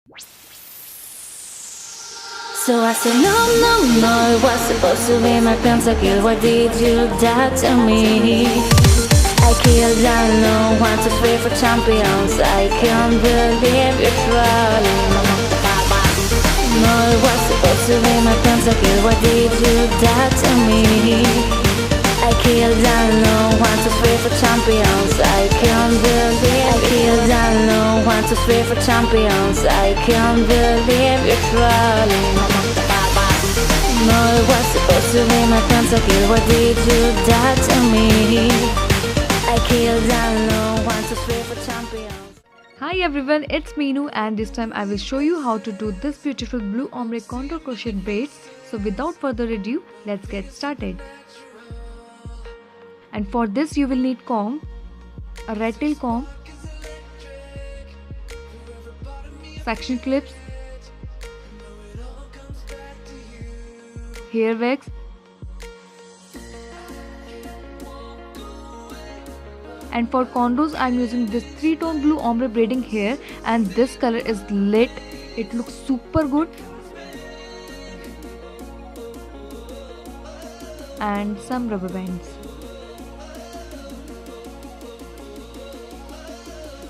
So I said no, it was supposed to be my pentakill. Why did you die to me? I killed down no 1, 2, 3 for champions. I can't believe you're trolling. No, it was supposed to be my pentakill. Why did you die to me? I killed down no 1, 2, 3 for champions. I can't believe. I killed down no 1, 2, 3 for champions. I can't believe you're trolling. No, it was supposed to be my pentakill. Why did you die to me? I killed down no 1, 2, 3 for champions. Hi everyone, it's Meenu and this time I will show you how to do this beautiful blue ombre contour crochet braids. So without further ado, let's get started. And for this you will need comb, a red tail comb, section clips, hair wax, and for cornrows I am using this 3-tone blue ombre braiding hair, and this color is lit. It looks super good. And some rubber bands.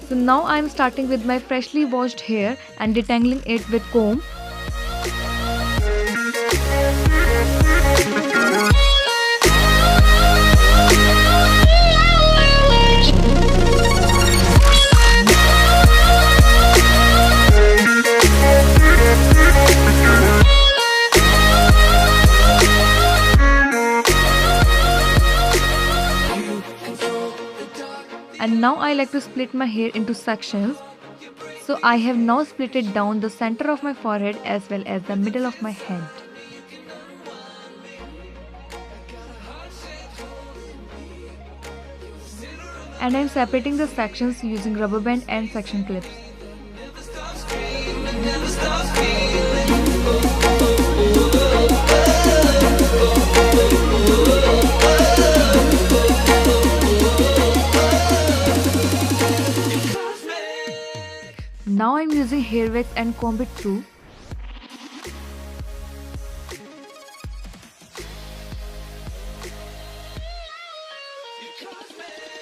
So now I am starting with my freshly washed hair and detangling it with comb. And now I like to split my hair into sections. So I have now split it down the center of my forehead as well as the middle of my head. And I am separating the sections using rubber band and section clips. Now I am using hair wax and comb it through.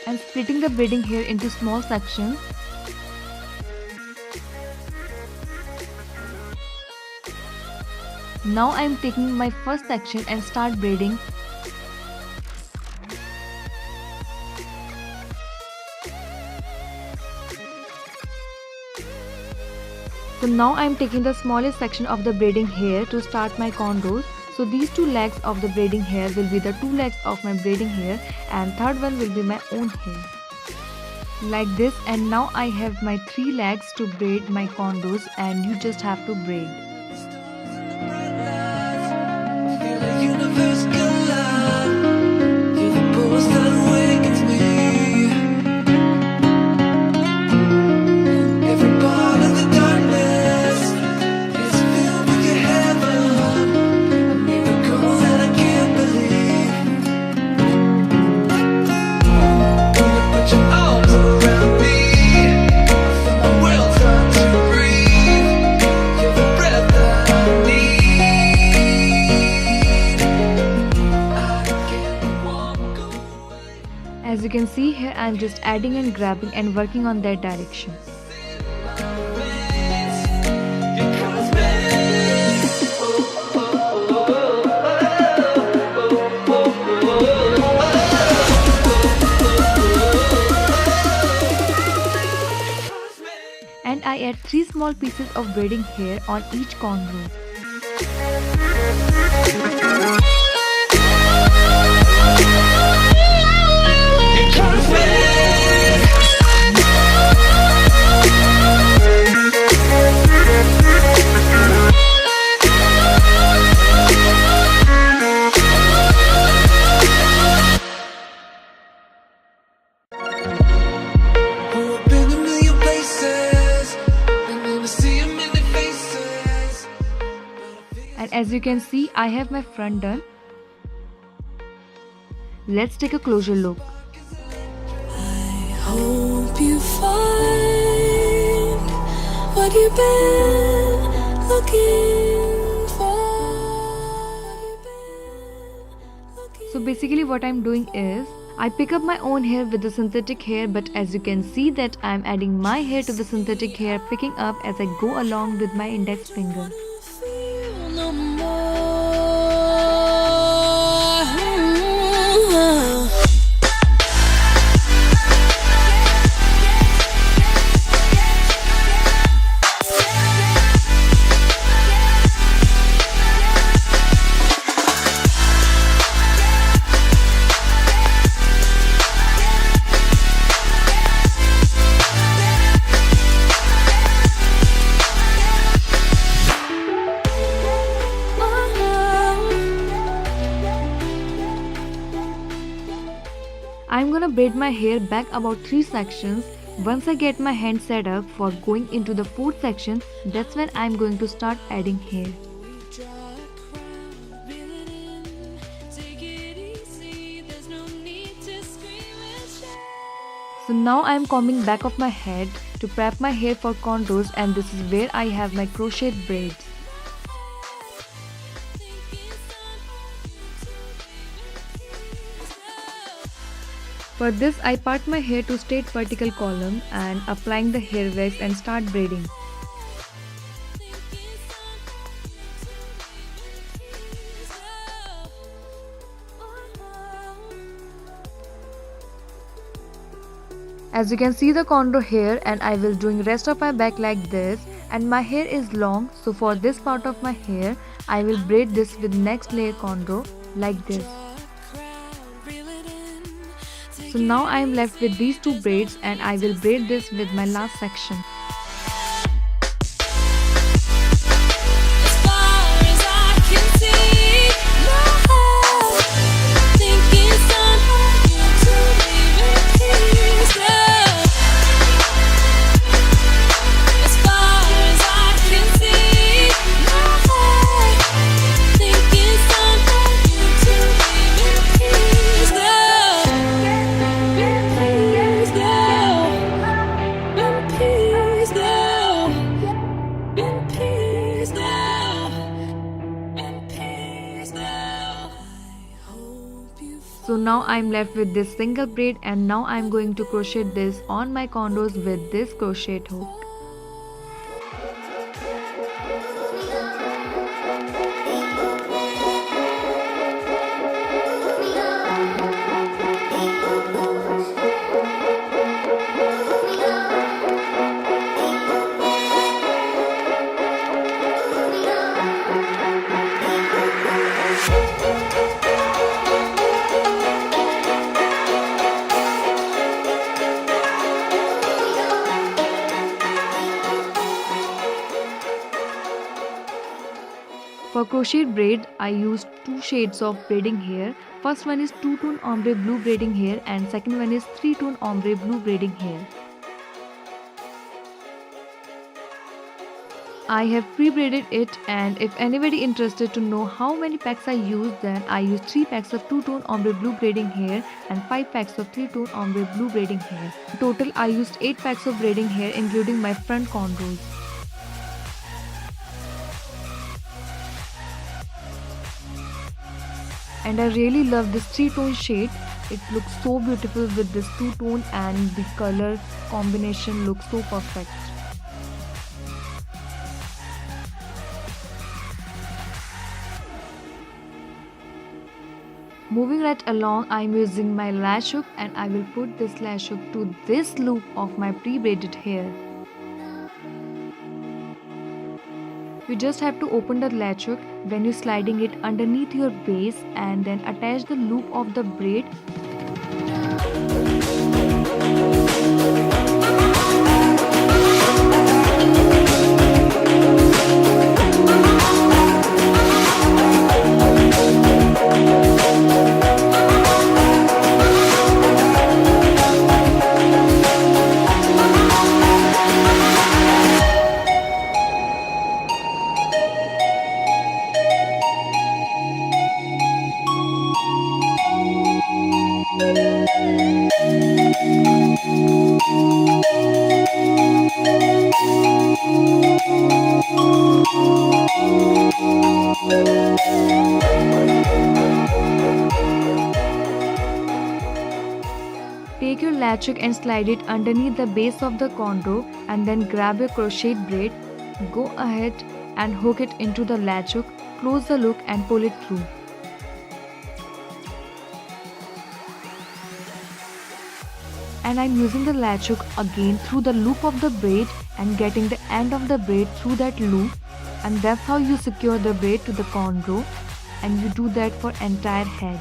And splitting the braiding hair into small sections. Now I am taking my first section and start braiding. So now I am taking the smallest section of the braiding hair to start my cornrows. So these 2 legs of the braiding hair will be the 2 legs of my braiding hair, and third one will be my own hair. Like this, and now I have my 3 legs to braid my cornrows, and you just have to braid. As you can see here, I am just adding and grabbing and working on that direction. And I add 3 small pieces of braiding hair on each cornrow. And as you can see, I have my front done. Let's take a closer look. I hope you find what you've been So basically what I'm doing is, I pick up my own hair with the synthetic hair, but as you can see that I'm adding my hair to the synthetic hair, picking up as I go along with my index finger. I'm gonna braid my hair back about 3 sections. Once I get my hand set up for going into the 4th section, that's when I'm going to start adding hair. So now I'm combing back of my head to prep my hair for cornrows, and this is where I have my crochet braids. For this, I part my hair to straight vertical column and applying the hair wax and start braiding. As you can see the cornrow here, and I will doing rest of my back like this, and my hair is long, so for this part of my hair I will braid this with next layer cornrow like this. So now I am left with these 2 braids, and I will braid this with my last section. So now I am left with this single braid, and now I am going to crochet this on my cornrows with this crochet hook. For crochet braid, I used 2 shades of braiding hair. First one is 2-tone ombre blue braiding hair, and second one is 3-tone ombre blue braiding hair. I have pre-braided it, and if anybody interested to know how many packs I used, then I used 3 packs of 2-tone ombre blue braiding hair and 5 packs of 3-tone ombre blue braiding hair. In total, I used 8 packs of braiding hair, including my front cornrows. And I really love this 3-tone shade. It looks so beautiful with this 2-tone, and the color combination looks so perfect. Moving right along, I am using my lash hook, and I will put this lash hook to this loop of my pre-braided hair. You just have to open the latch hook when you're sliding it underneath your base, and then attach the loop of the braid. latch hook and slide it underneath the base of the cornrow, and then grab your crochet braid, go ahead and hook it into the latch hook, close the loop and pull it through. And I'm using the latch hook again through the loop of the braid and getting the end of the braid through that loop, and that's how you secure the braid to the cornrow, and you do that for entire head.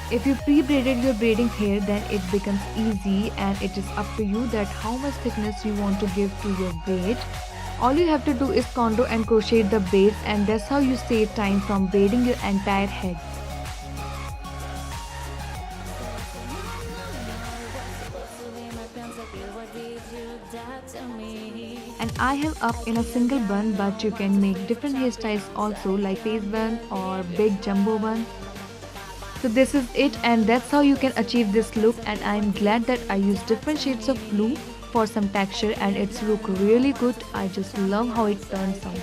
If you pre-braided your braiding hair, then it becomes easy, and it is up to you that how much thickness you want to give to your braid. All you have to do is cornrow and crochet the braids, and that's how you save time from braiding your entire head. And I have up in a single bun, but you can make different hairstyles also, like face bun or big jumbo bun. So this is it, and that's how you can achieve this look, and I'm glad that I used different shades of blue for some texture, and it's look really good. I just love how it turns out.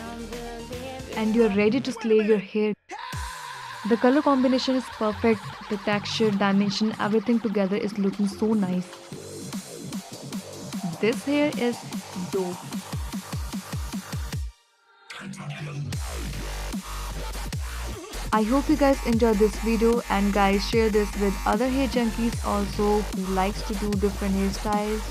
And you're ready to slay your hair. The color combination is perfect, the texture, dimension, everything together is looking so nice. This hair is dope. I hope you guys enjoyed this video, and guys, share this with other hair junkies also who likes to do different hairstyles.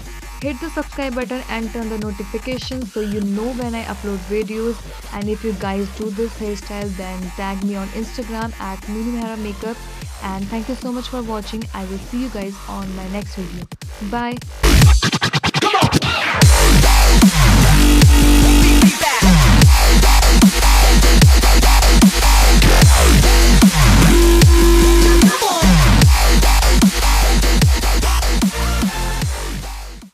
Hit the subscribe button and turn the notifications so you know when I upload videos. And if you guys do this hairstyle, then tag me on Instagram at Meenu Mehra Makeup. And thank you so much for watching. I will see you guys on my next video. Bye.